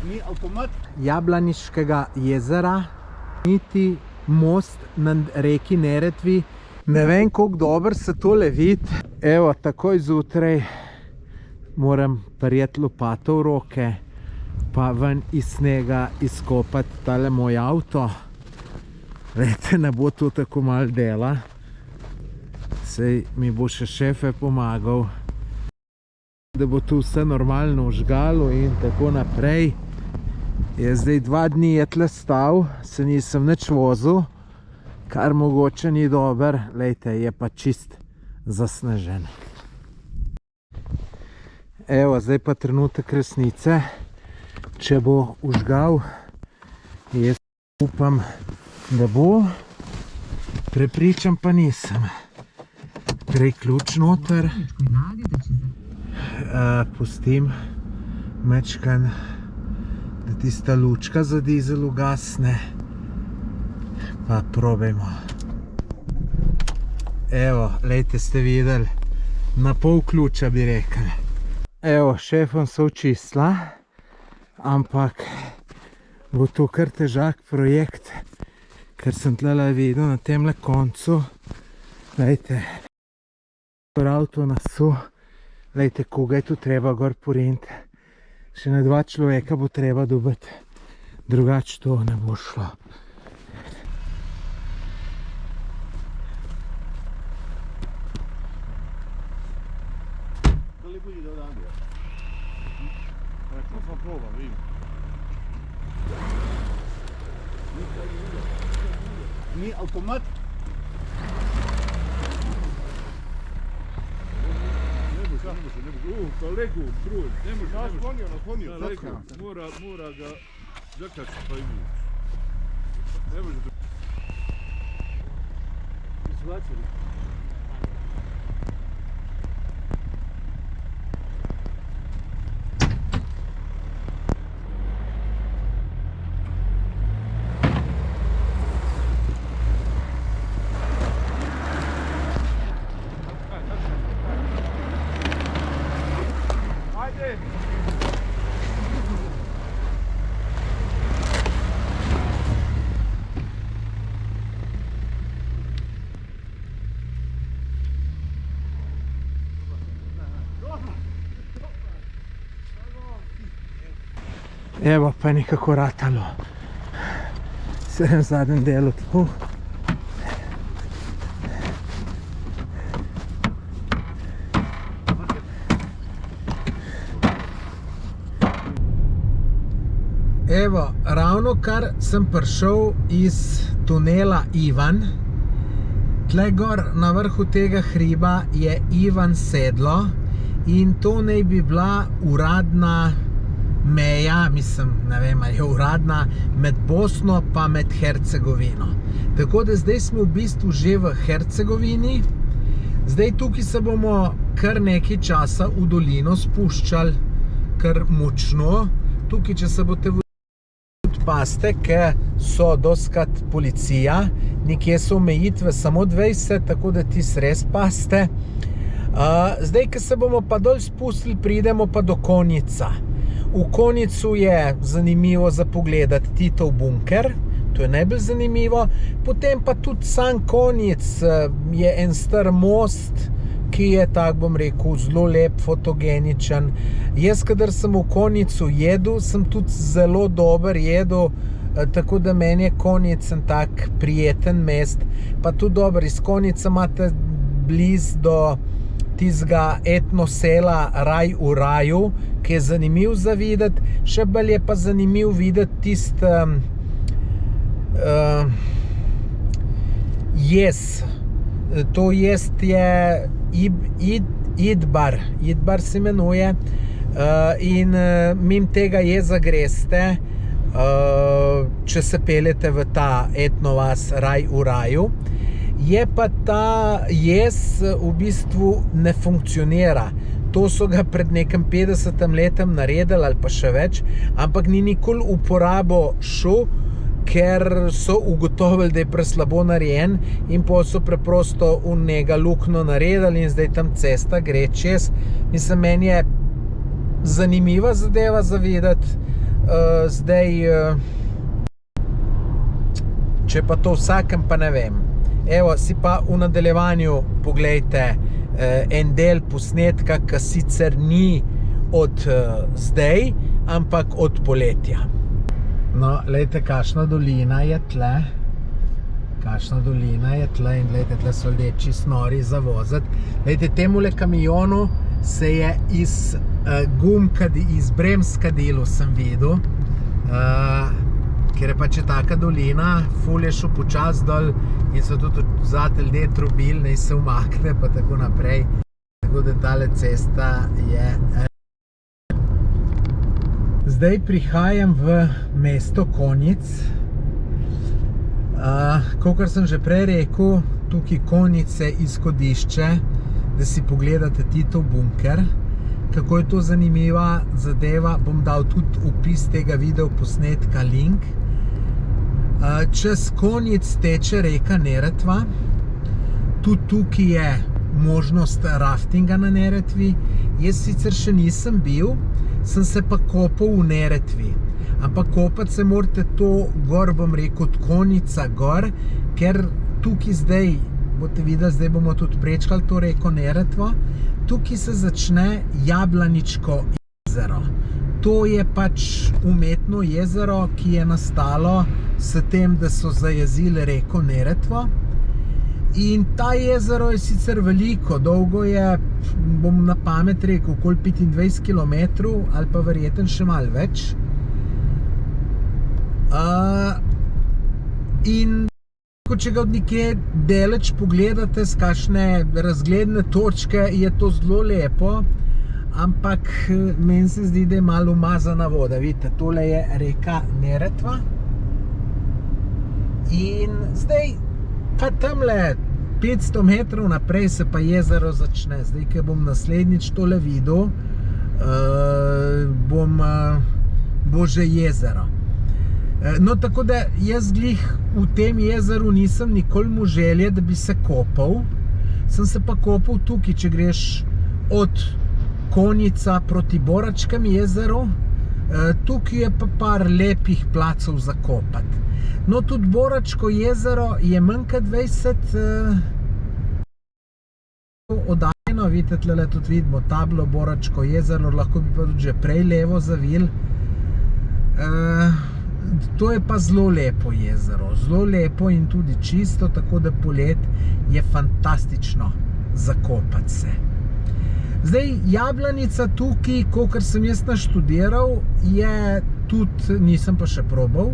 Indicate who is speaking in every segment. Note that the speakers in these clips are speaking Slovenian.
Speaker 1: Ni avtomat.
Speaker 2: Jablaniškega jezera, niti most na reki Neretvi. Ne vem, koliko dobro se tole vidi. Evo, takoj zjutraj moram prijeti lopato v roke, pa ven iz snega izkopati tale moj avto. Vete, ne bo to tako malo dela. Sej mi bo še šefe pomagal, da bo tu vse normalno vžgalo in tako naprej. Je zdaj 2 dni je tle stal, se nisem nič vozil, kar mogoče ni dober. Lejte, je pa čist zasnežen. Evo, zdaj pa trenutek resnice. Če bo vžgal, jaz upam, da bo. Prepričan pa nisem. Prej ključ noter. Pustim mečkan, da tista lučka za dizel ugasne. Pa probajmo. Evo, lejte, ste videli. Na pol ključa bi rekel. Evo, šefom so očistila, ampak bo to kar težak projekt, ker sem tlele videl na temle koncu. Lejte, avto nasu. Lejte, koga je tu treba gor poriniti. Še na 2 človeka bo treba dobiti, drugače to ne bo šlo.
Speaker 1: Ni avtomat.
Speaker 3: Kolegu, trud, ne može. Naslonio. Mora ga zakači pa i vući. Ne može da...
Speaker 1: Izvlačili.
Speaker 2: Evo, pa je nekako ratalo. Sem v zadnjem delu tu. Evo, ravno kar sem prišel iz tunela Ivan. Tle gor na vrhu tega hriba je Ivan sedlo in to naj bi bila uradna meja, mislim, ne vem, ali je uradna, med Bosno pa med Hercegovino. Tako da zdaj smo v bistvu že v Hercegovini. Zdaj tukaj se bomo kar nekaj časa v dolino spuščali, kar močno. Tukaj, če se boste tudi paste, ker so doskrat policija, nekje so omejitve samo 20, tako da ti res paste. Zdaj, ko se bomo pa dol spustili, pridemo pa do Konjica. V Konjicu je zanimivo za pogledati Titov bunker, to je najbolj zanimivo. Potem pa tudi sam Konjic je en star most, ki je, tak bom rekel, zelo lep, fotogeničen. Jaz, kadar sem v Konjicu jedel, sem tudi zelo dober jedel, tako da meni je Konjic en tak prijeten mest. Pa tudi dobro, iz Konjica imate blizu do tistega etnosela Raj v raju, ki je zanimiv za videti. Še bolj je pa zanimiv videti tist jez. To jez je Idbar. Idbar se imenuje. In mimo tega jeza greste, če se peljete v ta etnovas Raj v raju. Je pa ta jez v bistvu ne funkcionira. To so ga pred nekem 50 letem naredili ali pa še več, ampak ni nikoli uporabo šel, ker so ugotovili, da je preslabo narejen in potem so preprosto v njega luknjo naredili in zdaj tam cesta gre čez. Mislim, meni je zanimiva zadeva za videti. zdaj, če pa to vsakem, pa ne vem. Evo, si pa v nadaljevanju poglejte en del posnetka, ki sicer ni od zdaj, ampak od poletja. No, lejte, kakšna dolina je tle. Kakšna dolina je tle in lejte, tle so ljudje čisto nori za voziti. Lejte, temule kamionu se je iz bremskadilu sem videl, ker je pač taka dolina, ful je šel počas dol in so tudi vzati ljudje trobili, naj se umakne pa tako naprej. Tako da tale cesta je... Zdaj prihajam v mesto Konjic. Kakor sem že prej rekel, tukaj Konjice izhodišče, da si pogledate Titov bunker. Kako je to zanimiva zadeva, bom dal tudi opis tega videoposnetka link. Čez Konjic teče reka Neretva. Tudi tukaj je možnost raftinga na Neretvi. Jaz sicer še nisem bil, sem se pa kopal v Neretvi. Ampak kopati se morate to gor, bom rekel, od Konjica gor, ker tukaj zdaj, boste videli, zdaj bomo tudi prečkali to reko Neretvo, tukaj se začne Jablaničko jezero. To je pač umetno jezero, ki je nastalo s tem, da so zajezili reko Neretvo. In ta jezero je sicer veliko, dolgo je, bom na pamet rekel, okoli 25 km ali pa verjetno še malo več. In če ga od nekje daleč pogledate z kakšne razgledne točke, je to zelo lepo, ampak meni se zdi, da je malo umazana voda. Vidite, tole je reka Neretva. In zdaj, pa tamle 500 metrov naprej se pa jezero začne. Zdaj, ko bom naslednjič tole videl, bo že jezero. No, tako da jaz glih v tem jezeru nisem nikoli imel želje, da bi se kopal. Sem se pa kopal tukaj, če greš od Konjica proti Boračkem jezeru. Tukaj je pa par lepih placov za kopati. No, tudi Boračko jezero je manj kot 20 oddaljeno. Vidite, tle tudi vidimo tablo Boračko jezero, lahko bi pa tudi že prej levo zavil. To je pa zelo lepo jezero, zelo lepo in tudi čisto, tako da polet je fantastično za kopati se. Zdaj, Jablanica tukaj, kakor sem jaz naštudiral, je tudi, nisem pa še probal,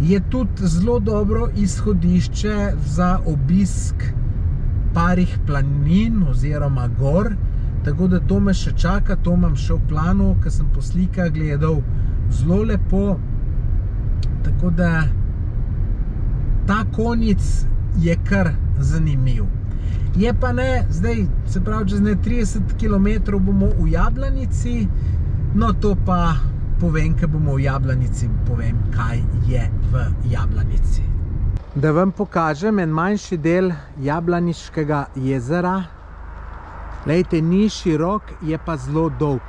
Speaker 2: je tudi zelo dobro izhodišče za obisk parih planin oziroma gor, tako da to me še čaka, to imam še v planu, ker sem po slikah gledal, zelo lepo. Tako da ta Konjic je kar zanimiv. Je pa ne, zdaj, se pravi, čez 30 km bomo v Jablanici, no to pa povem, ker bomo v Jablanici, povem, kaj je v Jablanici. Da vam pokažem en manjši del Jablaniškega jezera. Lejte, ni širok, je pa zelo dolg.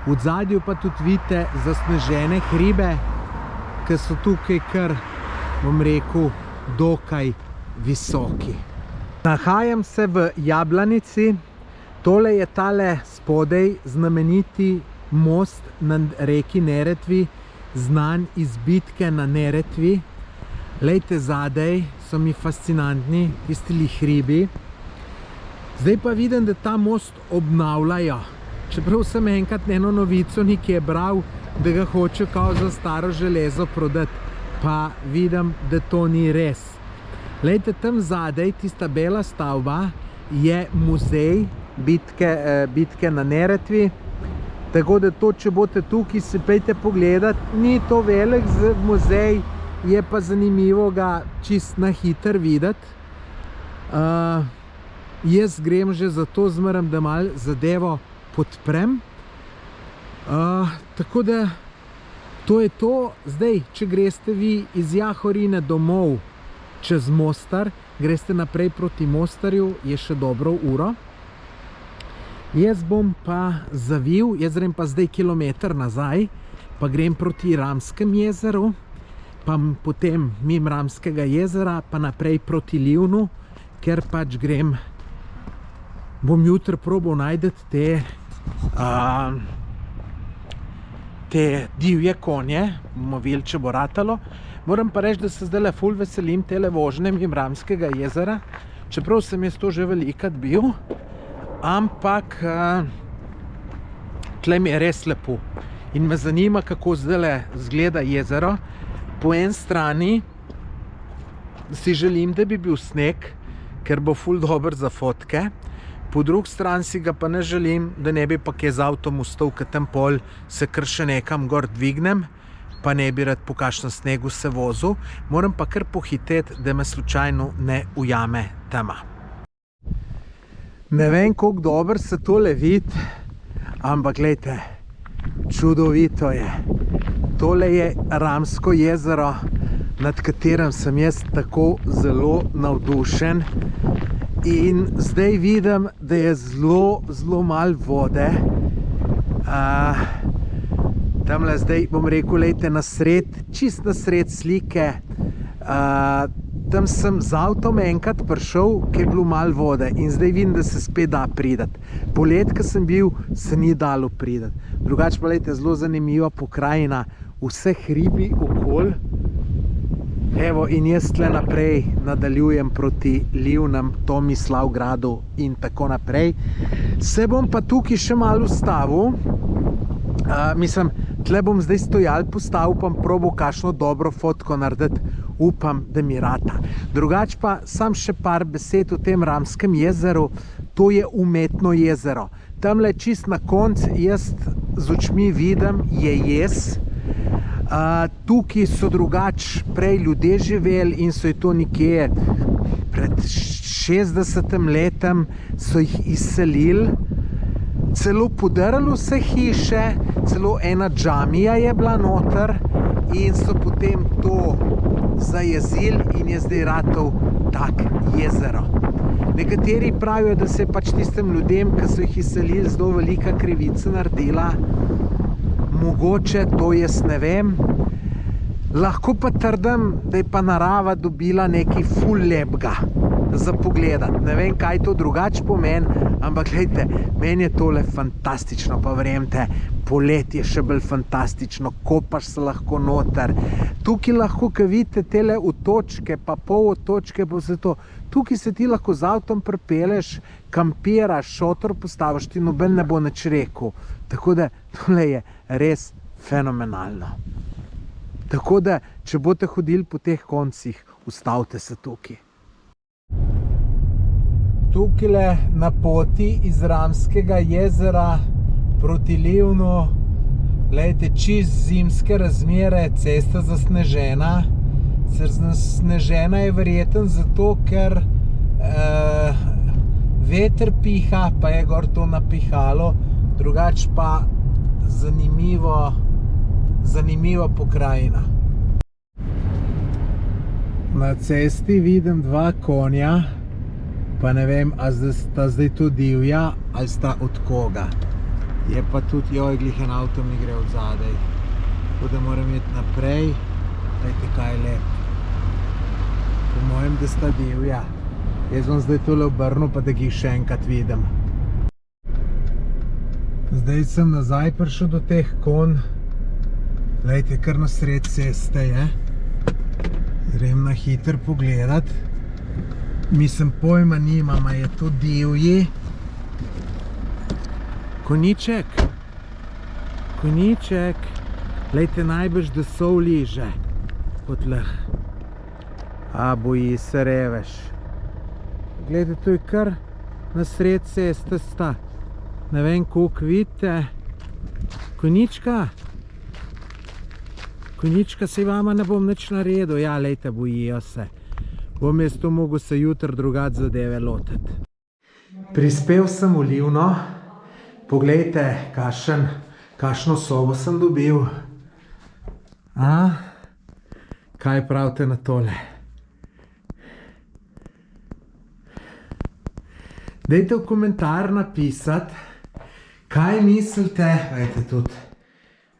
Speaker 2: V zadju pa tudi vidite zasnežene hribe, ki so tukaj kar, bom rekel, dokaj visoki. Nahajam se v Jablanici. Tole je tale spodaj znameniti most na reki Neretvi, znan iz bitke na Neretvi. Lejte, zadaj so mi fascinantni tisti hribi. Zdaj pa vidim, da ta most obnavljajo. Čeprav sem enkrat eno novico nekje bral, da ga hoče kao za staro železo prodati, pa vidim, da to ni res. Lejte, tam zadaj, tista bela stavba, je muzej bitke na Neretvi, tako da to, če boste tukaj, se pejte pogledat, ni to velik muzej, je pa zanimivo ga čist na hiter videti. Jaz grem že zato zmeram, da malo zadevo podprem. Tako da to je to. Zdaj, če greste vi iz Jahorine domov čez Mostar, greste naprej proti Mostarju, je še dobro uro. Jaz bom pa zavil, jaz grem pa zdaj kilometer nazaj, pa grem proti Ramskem jezeru, pa potem mimo Ramskega jezera, pa naprej proti Livnu, ker pač grem, bom jutri probal najdeti te divje konje, bomo videli, če bo ratalo. Moram pa reči, da se zdaj ful veselim tele vožnje mimo Ramskega jezera, čeprav sem jaz to že velikrat bil, ampak tle mi je res lepo. In me zanima, kako zdaj izgleda jezero. Po eni strani si želim, da bi bil sneg, ker bo ful dober za fotke. Po drugi strani si ga pa ne želim, da ne bi pa kaj z avtom ustal, ker tam pol se kar še nekam gor dvignem, pa ne bi rad po kakšnem snegu se vozil. Moram pa kar pohiteti, da me slučajno ne ujame tema. Ne vem, koliko dobro se tole vidi, ampak glejte, čudovito je. Tole je Ramsko jezero, nad katerim sem jaz tako zelo navdušen. In zdaj vidim, da je zelo malo vode. Tamle zdaj bom rekel, lejte, čist na sred slike. Tam sem z avtom enkrat prišel, ker je bilo malo vode in zdaj vidim, da se spet da pridati. Poleti, ko sem bil, se ni dalo pridati. Drugače pa lejte, zelo zanimiva pokrajina, vse hribi okoli. Evo, in jaz tle naprej nadaljujem proti Livnem, Tomislavgradu in tako naprej. Se bom pa tukaj še malo ustavil. Mislim, tle bom zdaj stojal postavil, pa probal kakšno dobro fotko narediti. Upam, da mi rata. Drugače pa sam še par besed o tem Ramskem jezeru. To je umetno jezero. Tamle čist na koncu jaz z očmi vidim, je jez. Tukaj so drugače prej ljudje živeli in so je to nekje pred 60 letem so jih izselili, celo podarili vse hiše, celo ena džamija je bila noter in so potem to zajezili in je zdaj ratal tak jezero. Nekateri pravijo, da se je pač tistem ljudem, ki so jih izselili, zelo velika krivica naredila. Mogoče, to jaz ne vem. Lahko pa trdim, da je pa narava dobila nekaj ful lepega za pogledati. Ne vem, kaj to drugače pomeni, ampak gledajte, meni je tole fantastično, pa verjemite, poletje je še bolj fantastično, kopaš se lahko noter. Tukaj lahko, ko vidite tele otočke, pa pol otočke, pa vse to, tukaj se ti lahko z avtom pripeleš, kampiraš, šotor postaviš, ti noben ne bo nič rekel. Tako da, tole je res fenomenalno. Tako da, če boste hodili po teh koncih, ustavite se tukaj. Tukajle na poti iz Ramskega jezera proti Livnu, gledajte, čist zimske razmere, cesta zasnežena. Zasnežena je verjetno zato, ker veter piha, pa je gor to napihalo, drugače pa zanimiva pokrajina. Na cesti vidim dva konja, pa ne vem, ali sta zdaj to divja, ali sta od koga. Je pa tudi, joj, glih en avto mi gre od zadaj. Tako da moram iti naprej, dajte kaj lep. Po mojem, da sta divja. Jaz bom zdaj tole obrnil, pa da jih še enkrat vidim. Zdaj sem nazaj prišel do teh konj. Glejte, kar na sred ceste je. Grem na hiter pogledat. Mislim, pojma nimam, a je to divji. Konjiček. Konjiček. Glejte, najbrž, da so liže. Potleh. A boji se reveš. Glejte, to je kar na sred ceste sta. Ne vem, koliko vidite. Konjička. Konjička, sej vama ne bom nič naredil. Ja, lejte, bojijo se. Bom jaz to mogel se jutri drugače zadeve lotiti. Prispel sem v Livno. Poglejte, kakšno sobo sem dobil. Kaj pravite na tole? Dajte v komentar napisati, Kaj mislite, vejte tudi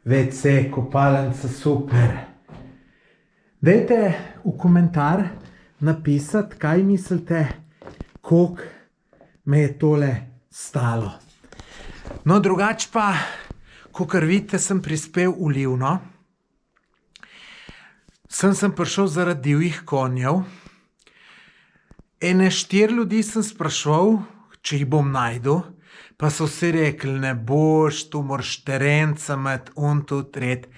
Speaker 2: WC, kopalnica, super. Dajte v komentar napisati, kaj mislite, koliko me je tole stalo. No, drugače pa, kakor vidite, sem prispel v Livno. Sem prišel zaradi divjih konjev. Ene 4 ljudi sem spraševal, če jih bom najdel, pa so vsi rekli, ne boš, tu moraš terenca imeti, tu, tret.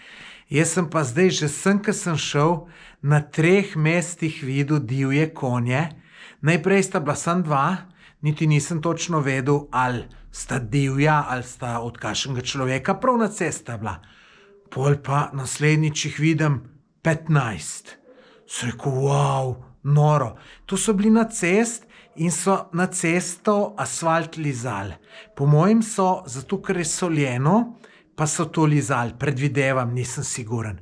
Speaker 2: Jaz sem pa zdaj že ko sem šel, na 3 mestih videl divje konje. Najprej sta bila samo 2, niti nisem točno vedel, ali sta divja, ali sta od kakšnega človeka, prav na cesta bila. Pol pa naslednjič jih vidim 15. So rekel, wow, noro. Tu so bili na cest in so na cesto asfalt lizali. Po mojem so, zato ker je soljeno, pa so to lizali, predvidevam, nisem siguren.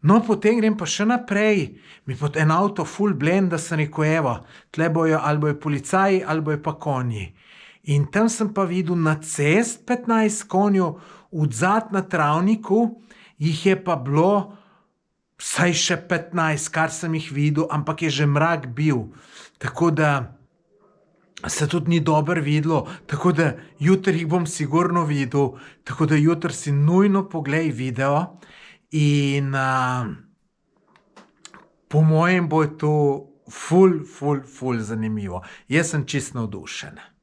Speaker 2: No, potem grem pa še naprej, mi pod en avto full blend, da sem rekel, evo, tle bojo, ali bojo policaji, ali bojo pa konji. In tam sem pa videl na cest 15 konjev, odzad na travniku jih je pa bilo vsaj še 15, kar sem jih videl, ampak je že mrak bil. Tako da se tudi ni dobro videlo, tako da jutri jih bom sigurno videl, tako da jutri si nujno poglej video in po mojem bo to ful zanimivo. Jaz sem čisto navdušen.